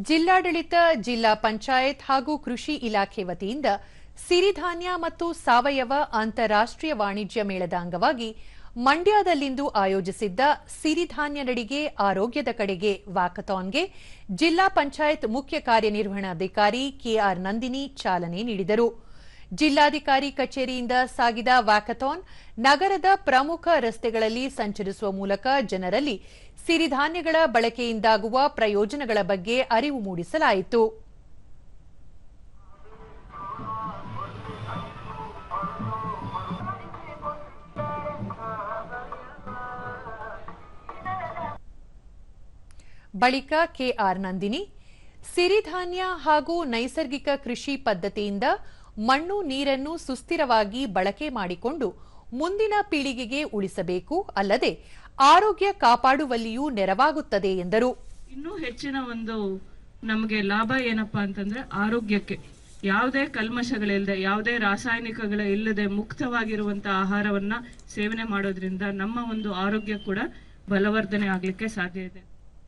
ಜಿಲ್ಲಾಡಳಿತ, ಜಿಲ್ಲಾ ಪಂಚಾಯತ್ ಹಾಗೂ ಕೃಷಿ ಇಲಾಖೆ ವತಿಯಿಂದ ಸಿರಿಧಾನ್ಯ ಮತ್ತು ಸಾವಯವ ಅಂತಾರಾಷ್ಟ್ರೀಯ ವಾಣಿಜ್ಯ ಮೇಳದ ಅಂಗವಾಗಿ ಮಂಡ್ಯದಲ್ಲಿಂದು ಆಯೋಜಿಸಿದ್ದ ಸಿರಿಧಾನ್ಯ ನಡಿಗೆ ಆರೋಗ್ಯದ ಕಡೆಗೆ ವಾಕಥಾನ್ಗೆ ಜಿಲ್ಲಾ ಪಂಚಾಯತ್ ಮುಖ್ಯ ಕಾರ್ಯನಿರ್ವಹಣಾಧಿಕಾರಿ ಕೆಆರ್ ನಂದಿನಿ ಚಾಲನೆ ನೀಡಿದರು. ಜಿಲ್ಲಾಧಿಕಾರಿ ಕಚೇರಿಯಿಂದ ಸಾಗಿದ ವಾಕಥಾನ್ ನಗರದ ಪ್ರಮುಖ ರಸ್ತೆಗಳಲ್ಲಿ ಸಂಚರಿಸುವ ಮೂಲಕ ಜನರಲ್ಲಿ ಸಿರಿಧಾನ್ಯಗಳ ಬಳಕೆಯಿಂದಾಗುವ ಪ್ರಯೋಜನಗಳ ಬಗ್ಗೆ ಅರಿವು ಮೂಡಿಸಲಾಯಿತು. ಬಳಿಕ ಕೆಆರ್ ನಂದಿನಿ ಸಿರಿಧಾನ್ಯ ಹಾಗೂ ನೈಸರ್ಗಿಕ ಕೃಷಿ ಪದ್ಧತಿಯಿಂದ ಮಣ್ಣು ನೀರನ್ನು ಸುಸ್ಥಿರವಾಗಿ ಬಳಕೆ ಮಾಡಿಕೊಂಡು ಮುಂದಿನ ಪೀಳಿಗೆಗೆ ಉಳಿಸಬೇಕು, ಅಲ್ಲದೆ ಆರೋಗ್ಯ ಕಾಪಾಡುವಲ್ಲಿಯೂ ನೆರವಾಗುತ್ತದೆ ಎಂದರು. ಇನ್ನೂ ಹೆಚ್ಚಿನ ಒಂದು ನಮಗೆ ಲಾಭ ಏನಪ್ಪಾ ಅಂತಂದ್ರೆ ಆರೋಗ್ಯಕ್ಕೆ ಯಾವುದೇ ಕಲ್ಮಶಗಳಿಲ್ಲದೆ, ಯಾವುದೇ ರಾಸಾಯನಿಕಗಳ ಇಲ್ಲದೆ ಮುಕ್ತವಾಗಿರುವಂತಹ ಆಹಾರವನ್ನ ಸೇವನೆ ಮಾಡೋದ್ರಿಂದ ನಮ್ಮ ಒಂದು ಆರೋಗ್ಯ ಕೂಡ ಬಲವರ್ಧನೆ ಆಗ್ಲಿಕ್ಕೆ ಸಾಧ್ಯ ಇದೆ.